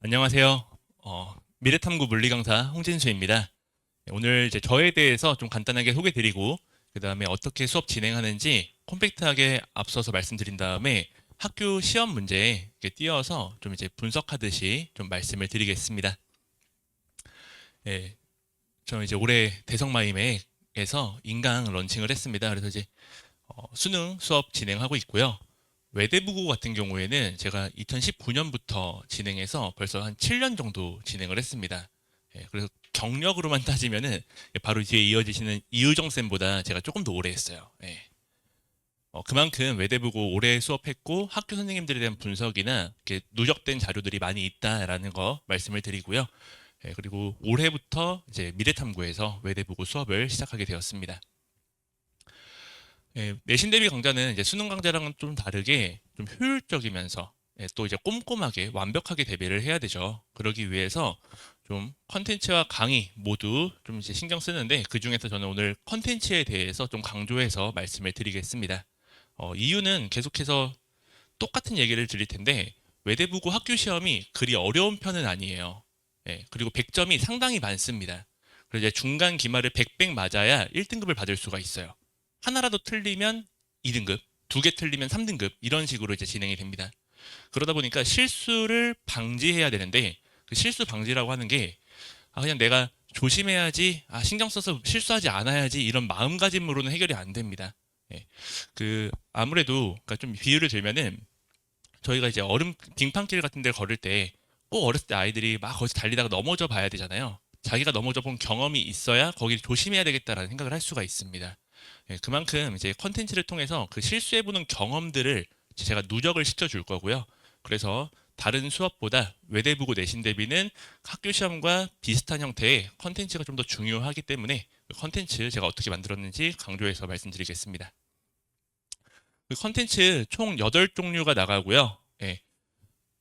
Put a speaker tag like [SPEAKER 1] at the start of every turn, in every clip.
[SPEAKER 1] 안녕하세요. 미래탐구 물리 강사 홍진수입니다. 오늘 이제 저에 대해서 좀 간단하게 소개드리고, 그 다음에 어떻게 수업 진행하는지 콤팩트하게 앞서서 말씀드린 다음에 학교 시험 문제에 이렇게 띄어서 좀 이제 분석하듯이 좀 말씀을 드리겠습니다. 예, 저 이제 올해 대성마임에서 인강 런칭을 했습니다. 그래서 이제 수능 수업 진행하고 있고요. 외대부고 같은 경우에는 제가 2019년부터 진행해서 벌써 한 7년 정도 진행을 했습니다. 그래서 경력으로만 따지면은 바로 뒤에 이어지시는 이유정 쌤보다 제가 조금 더 오래 했어요. 그만큼 외대부고 오래 수업했고 학교 선생님들에 대한 분석이나 이렇게 누적된 자료들이 많이 있다라는 거 말씀을 드리고요. 그리고 올해부터 이제 미래탐구에서 외대부고 수업을 시작하게 되었습니다. 내신 대비 강좌는 이제 수능 강좌랑은 좀 다르게 좀 효율적이면서 또 이제 꼼꼼하게 완벽하게 대비를 해야 되죠. 그러기 위해서 좀 컨텐츠와 강의 모두 좀 이제 신경 쓰는데 그 중에서 저는 오늘 컨텐츠에 대해서 좀 강조해서 말씀을 드리겠습니다. 이유는 계속해서 똑같은 얘기를 드릴 텐데 외대부고 학교 시험이 그리 어려운 편은 아니에요. 그리고 100점이 상당히 많습니다. 그래서 이제 중간 기말을 100백 맞아야 1등급을 받을 수가 있어요. 하나라도 틀리면 2등급, 두 개 틀리면 3등급 이런 식으로 이제 진행이 됩니다. 그러다 보니까 실수를 방지해야 되는데 그 실수 방지라고 하는 게 그냥 내가 조심해야지, 신경 써서 실수하지 않아야지 이런 마음가짐으로는 해결이 안 됩니다. 그 아무래도 그러니까 좀 비유를 들면은 저희가 이제 얼음 빙판길 같은 데 걸을 때 꼭 어렸을 때 아이들이 막 거기서 달리다가 넘어져 봐야 되잖아요. 자기가 넘어져 본 경험이 있어야 거기를 조심해야 되겠다라는 생각을 할 수가 있습니다. 그만큼 이제 컨텐츠를 통해서 그 실수해보는 경험들을 제가 누적을 시켜줄 거고요. 그래서 다른 수업보다 외대부고 내신 대비는 학교 시험과 비슷한 형태의 컨텐츠가 좀 더 중요하기 때문에 그 컨텐츠 제가 어떻게 만들었는지 강조해서 말씀드리겠습니다. 그 컨텐츠 총 8종류가 나가고요.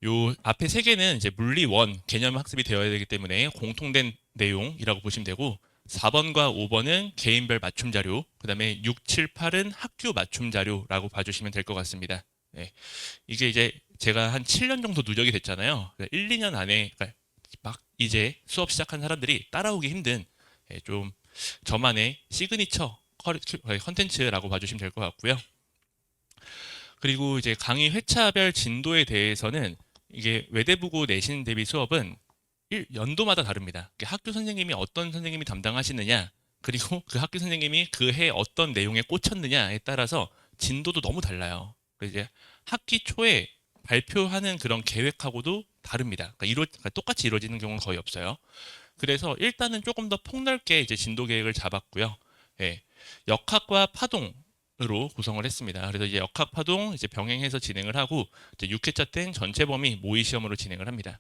[SPEAKER 1] 요 앞에 세 개는 이제 물리 원 개념 학습이 되어야 되기 때문에 공통된 내용이라고 보시면 되고 4번과 5번은 개인별 맞춤 자료, 그다음에 6, 7, 8은 학교 맞춤 자료라고 봐주시면 될 것 같습니다. 이게 이제 제가 한 7년 정도 누적이 됐잖아요. 1, 2년 안에 그러니까 막 이제 수업 시작한 사람들이 따라오기 힘든 좀 저만의 시그니처 컨텐츠라고 봐주시면 될 것 같고요. 그리고 이제 강의 회차별 진도에 대해서는 이게 외대부고 내신 대비 수업은 연도마다 다릅니다. 학교 선생님이 어떤 선생님이 담당하시느냐, 그리고 그 학교 선생님이 그 해 어떤 내용에 꽂혔느냐에 따라서 진도도 너무 달라요. 그래서 이제 학기 초에 발표하는 그런 계획하고도 다릅니다. 그러니까 똑같이 이루어지는 경우는 거의 없어요. 그래서 일단은 조금 더 폭넓게 이제 진도 계획을 잡았고요. 예, 역학과 파동으로 구성을 했습니다. 그래서 이제 역학 파동 이제 병행해서 진행을 하고 이제 6회차 땐 전체 범위 모의 시험으로 진행을 합니다.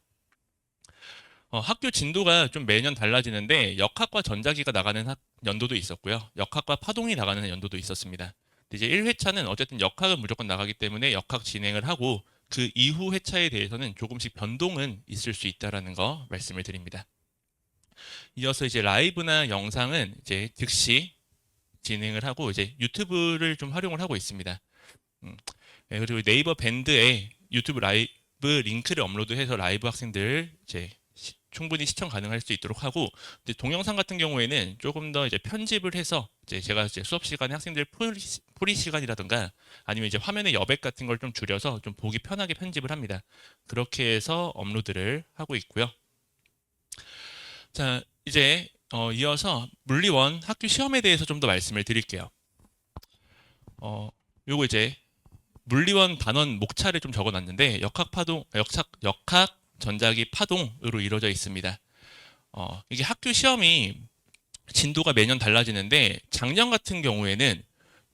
[SPEAKER 1] 학교 진도가 좀 매년 달라지는데 역학과 전자기가 나가는 연도도 있었고요. 역학과 파동이 나가는 연도도 있었습니다. 이제 1회차는 어쨌든 역학은 무조건 나가기 때문에 역학 진행을 하고 그 이후 회차에 대해서는 조금씩 변동은 있을 수 있다라는 거 말씀을 드립니다. 이어서 이제 라이브나 영상은 이제 즉시 진행을 하고 이제 유튜브를 좀 활용을 하고 있습니다. 음, 그리고 네이버 밴드에 유튜브 라이브 링크를 업로드해서 라이브 학생들 이제 충분히 시청 가능할 수 있도록 하고 이제 동영상 같은 경우에는 조금 더 이제 편집을 해서 이제 제가 이제 수업 시간에 학생들 풀이 시간이라든가 아니면 이제 화면의 여백 같은 걸 좀 줄여서 좀 보기 편하게 편집을 합니다. 그렇게 해서 업로드를 하고 있고요. 자, 이제 이어서 물리원 학교 시험에 대해서 좀 더 말씀을 드릴게요. 요거 이제 물리원 단원 목차를 좀 적어놨는데 역학 전자기 파동으로 이루어져 있습니다. 이게 학교 시험이 진도가 매년 달라지는데 작년 같은 경우에는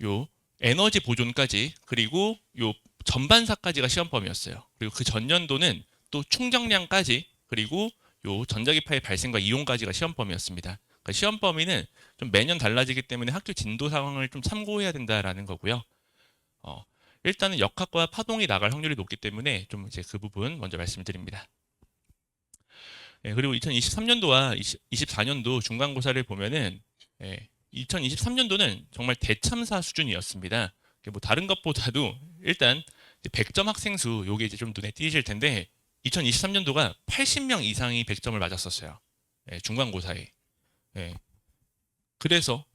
[SPEAKER 1] 요 에너지 보존까지 그리고 요 전반사까지가 시험 범위였어요. 그리고 그 전년도는 또 충전량까지 그리고 요 전자기파의 발생과 이용까지가 시험 범위였습니다. 그러니까 시험 범위는 좀 매년 달라지기 때문에 학교 진도 상황을 좀 참고해야 된다라는 거고요. 어, 일단은 역학과 파동이 나갈 확률이 높기 때문에 좀 이제 그 부분 먼저 말씀드립니다. 그리고 2023년도와 24년도 중간고사를 보면은 2023년도는 정말 대참사 수준이었습니다. 뭐 다른 것보다도 일단 100점 학생 수 요게 이제 좀 눈에 띄실 텐데 2023년도가 80명 이상이 100점을 맞았었어요. 예, 중간고사에. 예, 그래서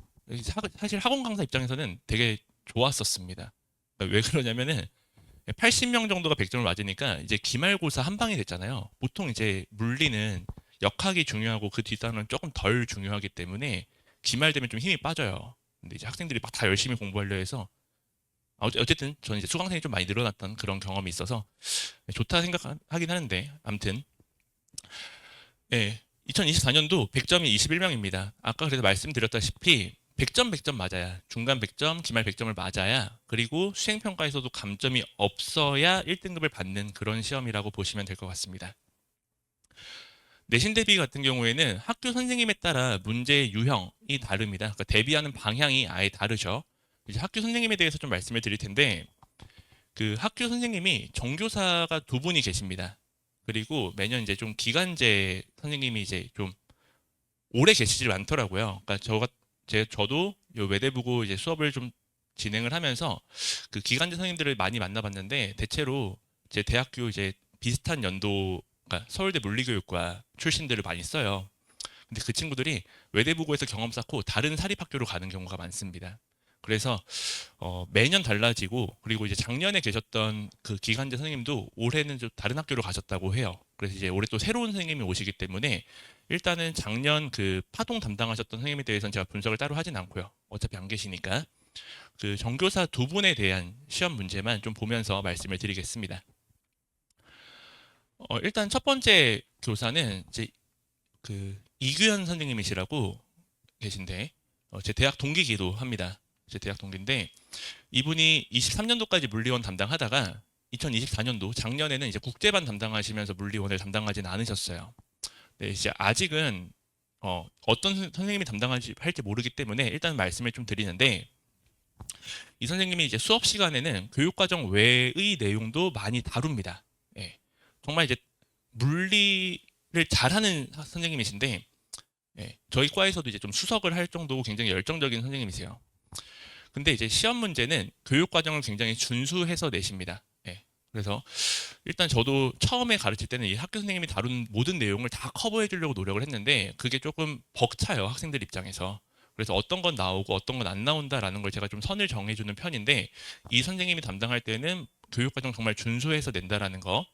[SPEAKER 1] 사실 학원 강사 입장에서는 되게 좋았었습니다. 그러니까 왜 그러냐면은 80명 정도가 100점을 맞으니까 이제 기말고사 한 방이 됐잖아요. 보통 이제 물리는 역학이 중요하고 그 뒷단은 조금 덜 중요하기 때문에 기말 되면 좀 힘이 빠져요. 근데 이제 학생들이 막 다 열심히 공부하려 해서 어쨌든 저는 이제 수강생이 좀 많이 늘어났던 그런 경험이 있어서 좋다 생각하긴 하는데 아무튼 예, 2024년도 100점이 21명입니다. 아까 그래서 말씀드렸다시피 100점 100점 맞아야 중간 100점, 기말 100점을 맞아야 그리고 수행평가에서도 감점이 없어야 1등급을 받는 그런 시험이라고 보시면 될 것 같습니다. 내신 대비 같은 경우에는 학교 선생님에 따라 문제의 유형이 다릅니다. 그러니까 대비하는 방향이 아예 다르죠. 이제 학교 선생님에 대해서 좀 말씀을 드릴 텐데 그 학교 선생님이 정교사가 두 분이 계십니다. 그리고 매년 이제 좀 기간제 선생님이 이제 좀 오래 계시질 않더라고요. 그러니까 저도 요 외대부고 이제 수업을 좀 진행을 하면서 그 기간제 선생님들을 많이 만나봤는데 대체로 제 대학교 이제 비슷한 연도 그러니까 서울대 물리교육과 출신들을 많이 써요. 근데 그 친구들이 외대부고에서 경험 쌓고 다른 사립학교로 가는 경우가 많습니다. 그래서 매년 달라지고 그리고 이제 작년에 계셨던 그 기간제 선생님도 올해는 좀 다른 학교로 가셨다고 해요. 그래서 이제 올해 또 새로운 선생님이 오시기 때문에 일단은 작년 그 파동 담당하셨던 선생님에 대해서는 제가 분석을 따로 하진 않고요. 어차피 안 계시니까 그 정교사 두 분에 대한 시험 문제만 좀 보면서 말씀을 드리겠습니다. 일단 첫 번째 교사는 이제 그 이규현 선생님이시라고 계신데 제 대학 동기기도 합니다. 제 대학 동기인데 이분이 23년도까지 물리원 담당하다가 2024년도 작년에는 이제 국제반 담당하시면서 물리원을 담당하지는 않으셨어요. 네, 이제 아직은 어떤 선생님이 할지 모르기 때문에 일단 말씀을 좀 드리는데 이 선생님이 이제 수업 시간에는 교육과정 외의 내용도 많이 다룹니다. 예, 정말 이제 물리를 잘하는 선생님이신데 저희 과에서도 이제 좀 수석을 할 정도로 굉장히 열정적인 선생님이세요. 근데 이제 시험 문제는 교육 과정을 굉장히 준수해서 내십니다. 예. 그래서 일단 저도 처음에 가르칠 때는 이 학교 선생님이 다룬 모든 내용을 다 커버해 주려고 노력을 했는데 그게 조금 벅차요, 학생들 입장에서. 그래서 어떤 건 나오고 어떤 건 안 나온다라는 걸 제가 좀 선을 정해주는 편인데 이 선생님이 담당할 때는 교육 과정 정말 준수해서 낸다라는 거.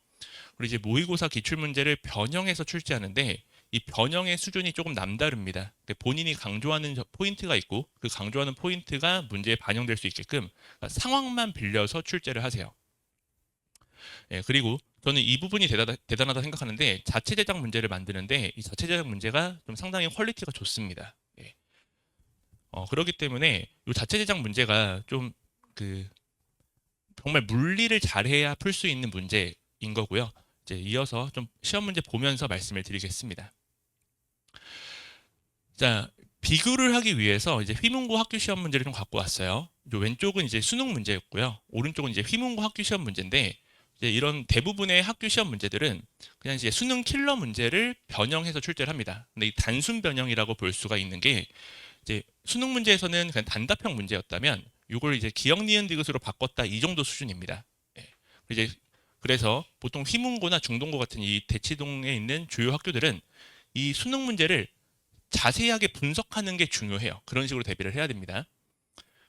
[SPEAKER 1] 그리고 이제 모의고사 기출 문제를 변형해서 출제하는데 이 변형의 수준이 조금 남다릅니다. 본인이 강조하는 포인트가 있고 그 강조하는 포인트가 문제에 반영될 수 있게끔 상황만 빌려서 출제를 하세요. 예, 그리고 저는 이 부분이 대단하다 생각하는데 자체 제작 문제를 만드는데 이 자체 제작 문제가 좀 상당히 퀄리티가 좋습니다. 예. 그렇기 때문에 이 자체 제작 문제가 좀 그 정말 물리를 잘해야 풀 수 있는 문제인 거고요. 이제 이어서 좀 시험 문제 보면서 말씀을 드리겠습니다. 자, 비교를 하기 위해서 이제 휘문고 학교 시험 문제를 좀 갖고 왔어요. 왼쪽은 이제 수능 문제였고요. 오른쪽은 이제 휘문고 학교 시험 문제인데 이제 이런 대부분의 학교 시험 문제들은 그냥 이제 수능 킬러 문제를 변형해서 출제를 합니다. 근데 이 단순 변형이라고 볼 수가 있는 게 이제 수능 문제에서는 그냥 단답형 문제였다면 이걸 이제 기억 니은 디귿으로 바꿨다 이 정도 수준입니다. 예. 이제 그래서 보통 휘문고나 중동고 같은 이 대치동에 있는 주요 학교들은 이 수능 문제를 자세하게 분석하는 게 중요해요. 그런 식으로 대비를 해야 됩니다.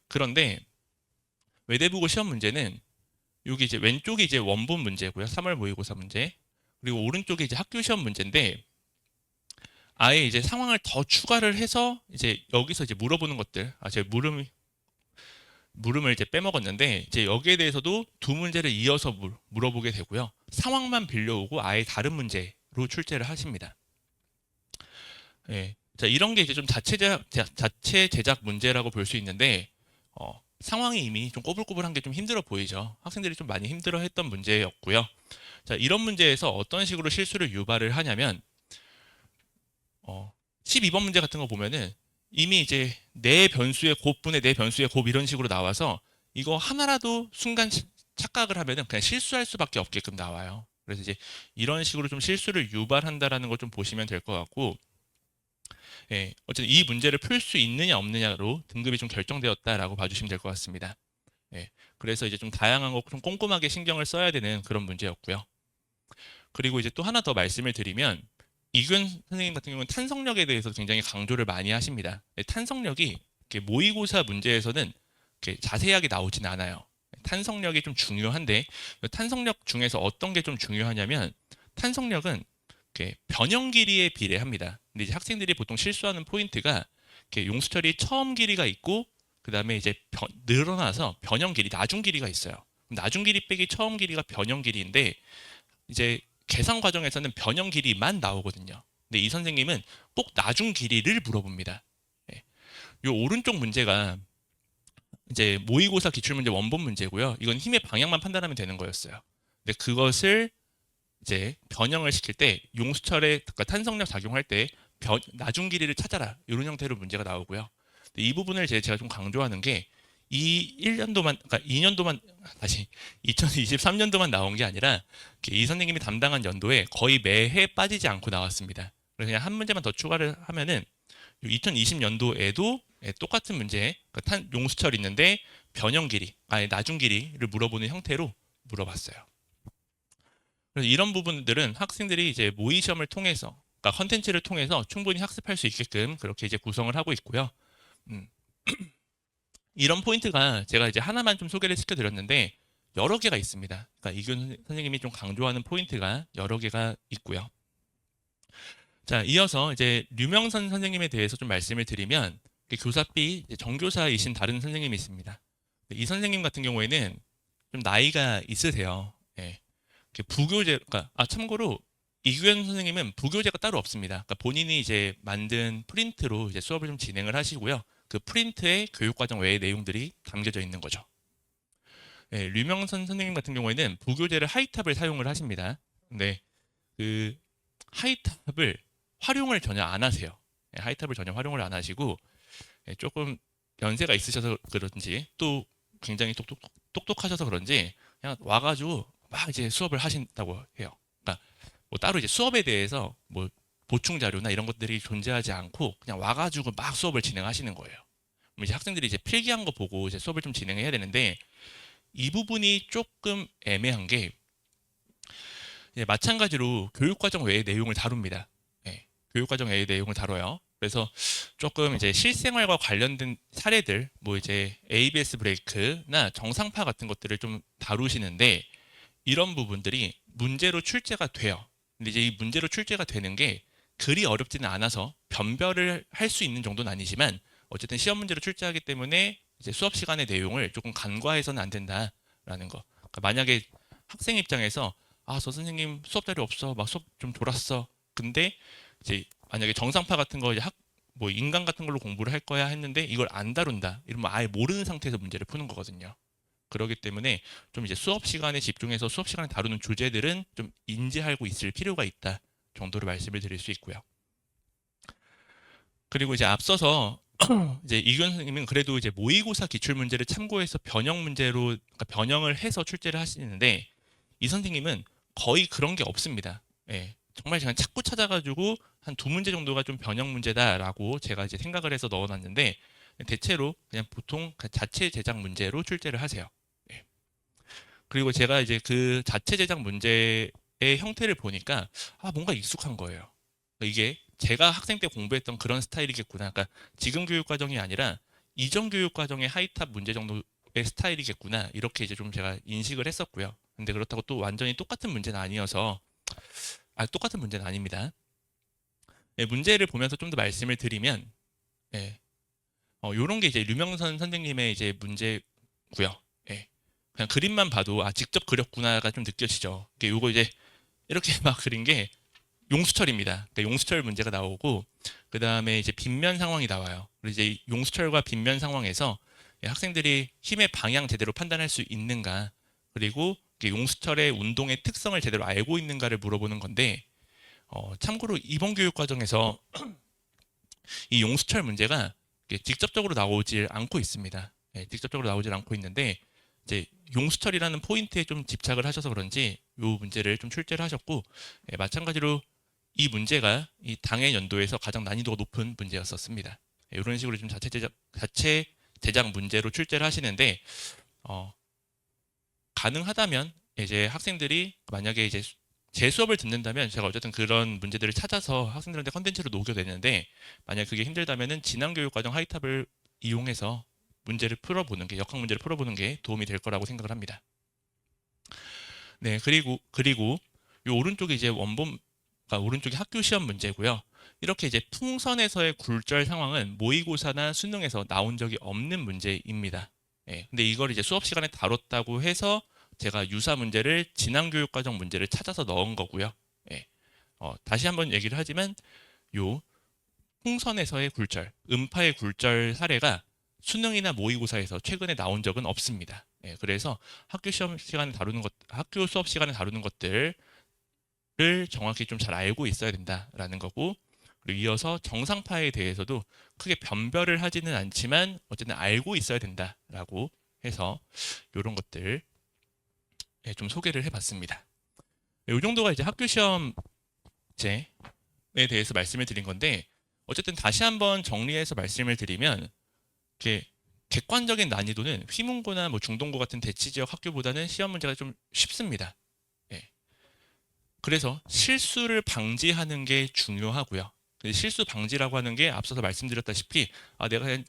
[SPEAKER 1] 그런데 외대부고 시험 문제는 여기 이제 왼쪽이 이제 원본 문제고요. 3월 모의고사 문제. 그리고 오른쪽이 이제 학교 시험 문제인데 아예 이제 상황을 더 추가를 해서 이제 여기서 이제 물어보는 것들. 제가 물음을 이제 빼먹었는데 이제 여기에 대해서도 두 문제를 이어서 물어보게 되고요. 상황만 빌려오고 아예 다른 문제로 출제를 하십니다. 예. 자, 이런 게 이제 좀 자체 제작 문제라고 볼 수 있는데, 상황이 이미 좀 꼬불꼬불한 게 좀 힘들어 보이죠. 학생들이 좀 많이 힘들어 했던 문제였고요. 자, 이런 문제에서 어떤 식으로 실수를 유발을 하냐면, 12번 문제 같은 거 보면은 이미 이제 내 변수의 곱분의 내 변수의 곱 이런 식으로 나와서 이거 하나라도 순간 착각을 하면은 그냥 실수할 수밖에 없게끔 나와요. 그래서 이제 이런 식으로 좀 실수를 유발한다라는 걸 좀 보시면 될 것 같고, 예, 어쨌든 이 문제를 풀 수 있느냐 없느냐로 등급이 좀 결정되었다라고 봐주시면 될 것 같습니다. 예, 그래서 이제 좀 다양한 거 좀 꼼꼼하게 신경을 써야 되는 그런 문제였고요. 그리고 이제 또 하나 더 말씀을 드리면 이규현 선생님 같은 경우는 탄성력에 대해서 굉장히 강조를 많이 하십니다. 탄성력이 이렇게 모의고사 문제에서는 이렇게 자세하게 나오진 않아요. 탄성력이 좀 중요한데 탄성력 중에서 어떤 게 좀 중요하냐면 탄성력은 이렇게 변형 길이에 비례합니다. 근데 이제 학생들이 보통 실수하는 포인트가 이렇게 용수철이 처음 길이가 있고 그다음에 이제 늘어나서 변형 길이, 나중 길이가 있어요. 나중 길이 빼기 처음 길이가 변형 길이인데 이제 계산 과정에서는 변형 길이만 나오거든요. 근데 이 선생님은 꼭 나중 길이를 물어봅니다. 예. 요 오른쪽 문제가 이제 모의고사 기출문제 원본 문제고요. 이건 힘의 방향만 판단하면 되는 거였어요. 근데 그것을 이제 변형을 시킬 때 용수철의 그러니까 탄성력 작용할 때 나중 길이를 찾아라 이런 형태로 문제가 나오고요. 이 부분을 제가 좀 강조하는 게 이 1년도만 그러니까 2년도만 다시 2023년도만 나온 게 아니라 이 선생님이 담당한 연도에 거의 매해 빠지지 않고 나왔습니다. 그래서 그냥 한 문제만 더 추가를 하면은 2020년도에도 똑같은 문제 그러니까 용수철 있는데 변형 길이 아니 나중 길이를 물어보는 형태로 물어봤어요. 그래서 이런 부분들은 학생들이 이제 모의 시험을 통해서, 그러니까 컨텐츠를 통해서 충분히 학습할 수 있게끔 그렇게 이제 구성을 하고 있고요. 음. 이런 포인트가 제가 이제 하나만 좀 소개를 시켜드렸는데 여러 개가 있습니다. 그러니까 이균 선생님이 좀 강조하는 포인트가 여러 개가 있고요. 자, 이어서 이제 류명선 선생님에 대해서 좀 말씀을 드리면 교사비 정교사이신 다른 선생님이 있습니다. 이 선생님 같은 경우에는 좀 나이가 있으세요. 예. 부교재, 그러니까 참고로 이규현 선생님은 부교재가 따로 없습니다. 그러니까 본인이 이제 만든 프린트로 이제 수업을 좀 진행을 하시고요. 그 프린트에 교육과정 외의 내용들이 담겨져 있는 거죠. 예, 류명선 선생님 같은 경우에는 부교재를 하이탑을 사용을 하십니다. 근데 그 하이탑을 활용을 전혀 안 하세요. 예, 하이탑을 전혀 활용을 안 하시고 예, 조금 연세가 있으셔서 그런지 또 굉장히 똑똑하셔서 그런지 그냥 와가지고 막 이제 수업을 하신다고 해요. 그러니까 뭐 따로 이제 수업에 대해서 뭐 보충 자료나 이런 것들이 존재하지 않고 그냥 와가지고 막 수업을 진행하시는 거예요. 그럼 이제 학생들이 이제 필기한 거 보고 이제 수업을 좀 진행해야 되는데 이 부분이 조금 애매한 게 마찬가지로 교육과정 외의 내용을 다룹니다. 네, 교육과정 외의 내용을 다뤄요. 그래서 조금 이제 실생활과 관련된 사례들, 뭐 이제 ABS 브레이크나 정상파 같은 것들을 좀 다루시는데 이런 부분들이 문제로 출제가 돼요. 근데 이제 이 문제로 출제가 되는 게 그리 어렵지는 않아서 변별을 할 수 있는 정도는 아니지만 어쨌든 시험 문제로 출제하기 때문에 이제 수업 시간의 내용을 조금 간과해서는 안 된다라는 거. 그러니까 만약에 학생 입장에서 저 선생님 수업 자료 없어, 막 수업 좀 졸았어. 근데 이제 만약에 정상파 같은 거 이제 뭐 인강 같은 걸로 공부를 할 거야 했는데 이걸 안 다룬다. 이러면 아예 모르는 상태에서 문제를 푸는 거거든요. 그렇기 때문에 좀 이제 수업 시간에 집중해서 수업 시간에 다루는 주제들은 좀 인지하고 있을 필요가 있다 정도로 말씀을 드릴 수 있고요. 그리고 이제 앞서서 이제 이규현 선생님은 그래도 이제 모의고사 기출 문제를 참고해서 변형 문제로 그러니까 변형을 해서 출제를 하시는데 이 선생님은 거의 그런 게 없습니다. 예, 정말 그냥 찾고 찾아가지고 한 두 문제 정도가 좀 변형 문제다라고 제가 이제 생각을 해서 넣어놨는데 대체로 그냥 보통 자체 제작 문제로 출제를 하세요. 예. 그리고 제가 이제 그 자체 제작 문제의 형태를 보니까 뭔가 익숙한 거예요. 이게 제가 학생 때 공부했던 그런 스타일이겠구나. 그러니까 지금 교육 과정이 아니라 이전 교육 과정의 하이탑 문제 정도의 스타일이겠구나. 이렇게 이제 좀 제가 인식을 했었고요. 근데 그렇다고 또 완전히 똑같은 문제는 아니어서 똑같은 문제는 아닙니다. 예, 문제를 보면서 좀 더 말씀을 드리면 예, 요런 게 이제 류명선 선생님의 이제 문제고요. 예. 그냥 그림만 봐도 직접 그렸구나가 좀 느껴지죠. 요거 이제 이렇게 막 그린 게 용수철입니다. 그러니까 용수철 문제가 나오고 그 다음에 이제 빗면 상황이 나와요. 그리고 이제 용수철과 빗면 상황에서 학생들이 힘의 방향 제대로 판단할 수 있는가 그리고 용수철의 운동의 특성을 제대로 알고 있는가를 물어보는 건데 참고로 이번 교육 과정에서 이 용수철 문제가 직접적으로 나오질 않고 있습니다. 예, 직접적으로 나오질 않고 있는데 이제 용수철이라는 포인트에 좀 집착을 하셔서 그런지 이 문제를 좀 출제를 하셨고 마찬가지로 이 문제가 이 당해 연도에서 가장 난이도가 높은 문제였었습니다. 이런 식으로 좀 자체 제작 문제로 출제를 하시는데 가능하다면 이제 학생들이 만약에 이제 제 수업을 듣는다면 제가 어쨌든 그런 문제들을 찾아서 학생들한테 컨텐츠로 녹여내는데, 만약 그게 힘들다면은 진앙교육과정 하이탑을 이용해서 문제를 풀어보는 게, 역학 문제를 풀어보는 게 도움이 될 거라고 생각을 합니다. 네, 그리고 이 오른쪽이 이제 원본, 그러니까 오른쪽이 학교 시험 문제고요. 이렇게 이제 풍선에서의 굴절 상황은 모의고사나 수능에서 나온 적이 없는 문제입니다. 예, 근데 이걸 이제 수업 시간에 다뤘다고 해서 제가 유사 문제를 진앙교육과정 문제를 찾아서 넣은 거고요. 예, 다시 한번 얘기를 하지만 요 풍선에서의 굴절, 음파의 굴절 사례가 수능이나 모의고사에서 최근에 나온 적은 없습니다. 예, 그래서 학교 수업 시간에 다루는 것들을 정확히 좀 잘 알고 있어야 된다라는 거고, 그리고 이어서 정상파에 대해서도 크게 변별을 하지는 않지만 어쨌든 알고 있어야 된다라고 해서 이런 것들 좀 소개를 해봤습니다. 이 정도가 이제 학교 시험제에 대해서 말씀을 드린 건데, 어쨌든 다시 한번 정리해서 말씀을 드리면, 이렇게 객관적인 난이도는 휘문고나 뭐 중동고 같은 대치 지역 학교보다는 시험 문제가 좀 쉽습니다. 예. 그래서 실수를 방지하는 게 중요하고요. 근데 실수 방지라고 하는 게 앞서서 말씀드렸다시피, 내가 그냥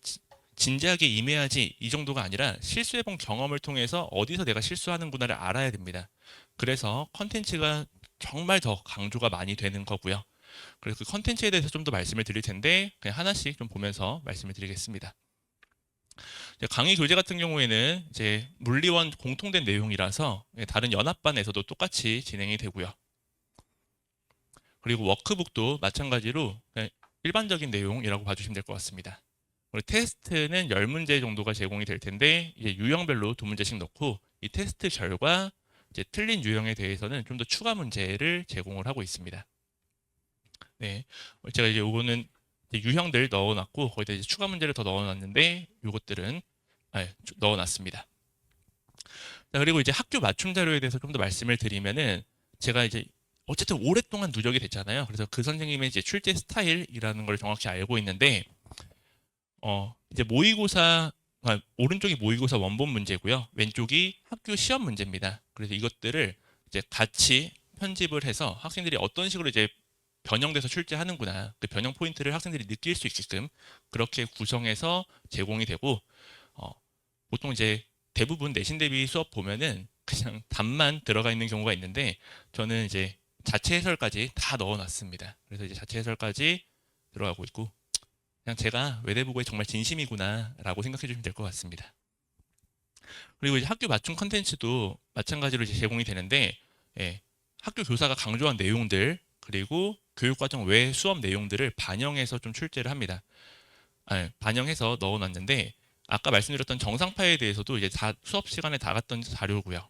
[SPEAKER 1] 진지하게 임해야지 이 정도가 아니라 실수해본 경험을 통해서 어디서 내가 실수하는구나를 알아야 됩니다. 그래서 컨텐츠가 정말 더 강조가 많이 되는 거고요. 그래서 그 컨텐츠에 대해서 좀 더 말씀을 드릴 텐데, 그냥 하나씩 좀 보면서 말씀을 드리겠습니다. 강의 교재 같은 경우에는 이제 물리원 공통된 내용이라서 다른 연합반에서도 똑같이 진행이 되고요. 그리고 워크북도 마찬가지로 그냥 일반적인 내용이라고 봐주시면 될 것 같습니다. 그리고 테스트는 10문제 정도가 제공이 될 텐데, 이제 유형별로 2문제씩 넣고 이 테스트 결과 이제 틀린 유형에 대해서는 좀 더 추가 문제를 제공을 하고 있습니다. 네, 제가 이제 요거는 유형들 넣어놨고 거기다 이제 추가 문제를 더 넣어놨는데, 요것들은 넣어놨습니다. 자, 그리고 이제 학교 맞춤 자료에 대해서 좀 더 말씀을 드리면은, 제가 이제 어쨌든 오랫동안 누적이 됐잖아요. 그래서 그 선생님의 이제 출제 스타일이라는 걸 정확히 알고 있는데, 이제 오른쪽이 모의고사 원본 문제고요. 왼쪽이 학교 시험 문제입니다. 그래서 이것들을 이제 같이 편집을 해서 학생들이 어떤 식으로 이제 변형돼서 출제하는구나, 그 변형 포인트를 학생들이 느낄 수 있게끔 그렇게 구성해서 제공이 되고, 어, 보통 이제 대부분 내신 대비 수업 보면은 그냥 답만 들어가 있는 경우가 있는데, 저는 이제 자체 해설까지 다 넣어놨습니다. 그래서 이제 자체 해설까지 들어가고 있고, 그냥 제가 외대부고에 정말 진심이구나라고 생각해 주시면 될 것 같습니다. 그리고 이제 학교 맞춤 컨텐츠도 마찬가지로 이제 제공이 되는데, 예, 학교 교사가 강조한 내용들, 그리고 교육과정 외 수업 내용들을 반영해서 좀 출제를 합니다. 반영해서 넣어놨는데, 아까 말씀드렸던 정상파에 대해서도 이제 다 수업 시간에 나갔던 자료고요.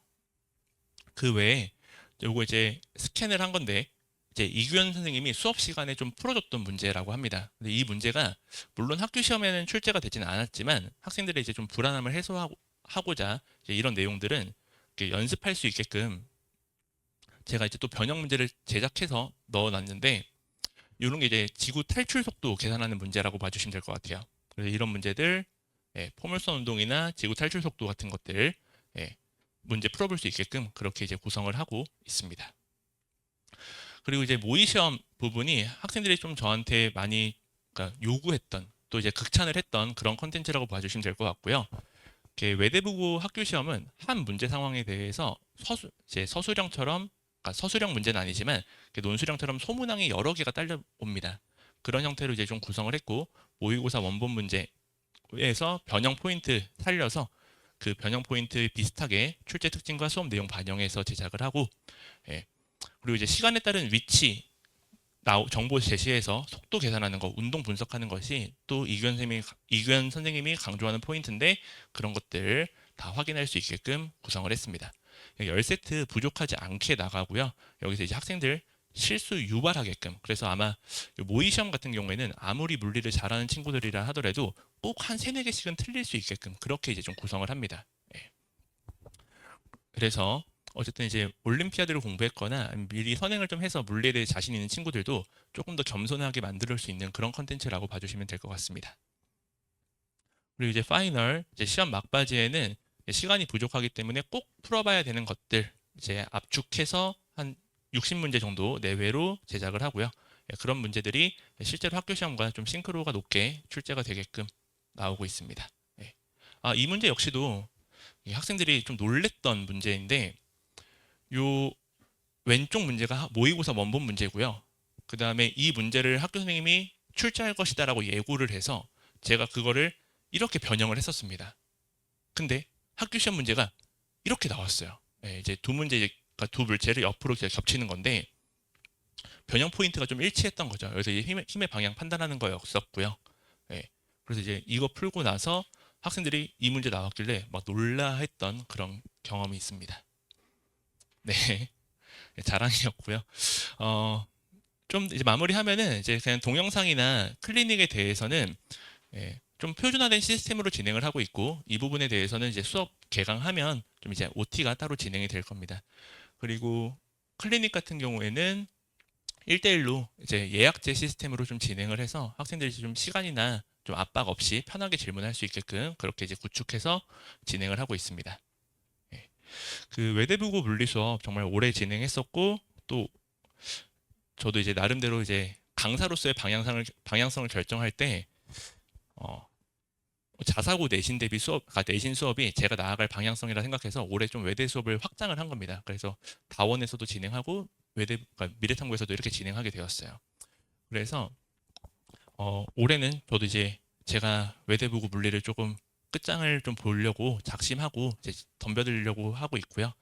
[SPEAKER 1] 그 외에 요거 이제 스캔을 한 건데, 이제 이규현 선생님이 수업 시간에 좀 풀어줬던 문제라고 합니다. 근데 이 문제가 물론 학교 시험에는 출제가 되지는 않았지만 학생들의 이제 좀 불안함을 해소하고자 이제 이런 내용들은 이렇게 연습할 수 있게끔 제가 이제 또 변형 문제를 제작해서 넣어놨는데, 이런 게 이제 지구 탈출 속도 계산하는 문제라고 봐주시면 될 것 같아요. 그래서 이런 문제들, 포물선 운동이나 지구 탈출 속도 같은 것들, 문제 풀어볼 수 있게끔 그렇게 이제 구성을 하고 있습니다. 그리고 이제 모의 시험 부분이 학생들이 좀 저한테 많이, 그러니까 요구했던, 또 이제 극찬을 했던 그런 컨텐츠라고 봐주시면 될 것 같고요. 이렇게 외대부고 학교 시험은 한 문제 상황에 대해서 이제 서술형처럼, 그러니까 서술형 문제는 아니지만 논술형처럼 소문항이 여러 개가 딸려옵니다. 그런 형태로 이제 좀 구성을 했고, 모의고사 원본 문제에서 변형 포인트 살려서 그 변형 포인트 비슷하게 출제 특징과 수업 내용 반영해서 제작을 하고, 예, 그리고 이제 시간에 따른 위치 정보 제시해서 속도 계산하는 거, 운동 분석하는 것이 또 이규현 선생님이 강조하는 포인트인데, 그런 것들 다 확인할 수 있게끔 구성을 했습니다. 10세트 부족하지 않게 나가고요. 여기서 이제 학생들 실수 유발하게끔, 그래서 아마 모의 시험 같은 경우에는 아무리 물리를 잘하는 친구들이라 하더라도 꼭 한 3-4개씩은 틀릴 수 있게끔 그렇게 이제 좀 구성을 합니다. 예. 그래서 어쨌든 이제 올림피아드를 공부했거나 미리 선행을 좀 해서 물리에 대해 자신 있는 친구들도 조금 더 겸손하게 만들 수 있는 그런 컨텐츠라고 봐주시면 될 것 같습니다. 그리고 이제 파이널, 이제 시험 막바지에는 시간이 부족하기 때문에 꼭 풀어봐야 되는 것들 이제 압축해서 한 60문제 정도 내외로 제작을 하고요. 예, 그런 문제들이 실제로 학교 시험과 좀 싱크로가 높게 출제가 되게끔 나오고 있습니다. 예. 이 문제 역시도 이 학생들이 좀 놀랬던 문제인데 요 왼쪽 문제가 모의고사 원본 문제고요. 그 다음에 이 문제를 학교 선생님이 출제할 것이다라고 예고를 해서 제가 그거를 이렇게 변형을 했었습니다. 근데 학교 시험 문제가 이렇게 나왔어요. 예, 이제 두 문제가 두 물체를 옆으로 겹치는 건데 변형 포인트가 좀 일치했던 거죠. 그래서 이제 힘의 방향 판단하는 거였었고요. 예, 그래서 이제 이거 풀고 나서 학생들이 이 문제 나왔길래 막 놀라했던 그런 경험이 있습니다. 네, 자랑이었고요. 어, 좀 이제 마무리하면은 이제 그냥 동영상이나 클리닉에 대해서는 좀 표준화된 시스템으로 진행을 하고 있고 이 부분에 대해서는 이제 수업 개강하면 좀 이제 OT가 따로 진행이 될 겁니다. 그리고 클리닉 같은 경우에는 1대1로 이제 예약제 시스템으로 좀 진행을 해서 학생들이 좀 시간이나 좀 압박 없이 편하게 질문할 수 있게끔 그렇게 이제 구축해서 진행을 하고 있습니다. 예. 그 외대부고 물리 수업 정말 오래 진행했었고 또 저도 이제 나름대로 이제 강사로서의 방향성을 결정할 때 어, 자사고 내신 대비 내신 수업이 제가 나아갈 방향성이라 생각해서 올해 좀 외대 수업을 확장을 한 겁니다. 그래서 다원에서도 진행하고 그러니까 미래탐구에서도 이렇게 진행하게 되었어요. 그래서 올해는 저도 이제 제가 외대부고 물리를 조금 끝장을 좀 보려고 작심하고 이제 덤벼들려고 하고 있고요.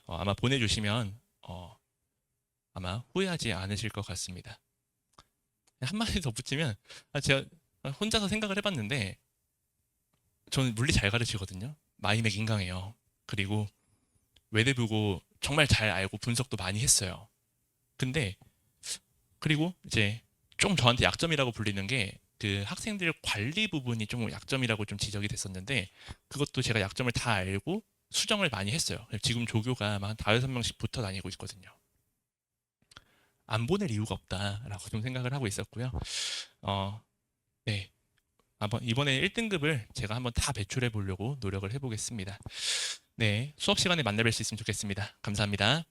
[SPEAKER 1] 아마 보내주시면 아마 후회하지 않으실 것 같습니다. 한마디 덧붙이면 제가 혼자서 생각을 해봤는데 저는 물리 잘 가르치거든요. 마이맥 인강해요. 그리고 외대부고 정말 잘 알고 분석도 많이 했어요. 근데 그리고 이제 좀 저한테 약점이라고 불리는 게 그 학생들 관리 부분이 좀 약점이라고 좀 지적이 됐었는데 그것도 제가 약점을 다 알고 수정을 많이 했어요. 지금 조교가 한 5-6명씩 붙어 다니고 있거든요. 안 보낼 이유가 없다라고 좀 생각을 하고 있었고요. 네. 이번에 1등급을 제가 한번 다 배출해 보려고 노력을 해보겠습니다. 네. 수업 시간에 만나 뵐 수 있으면 좋겠습니다. 감사합니다.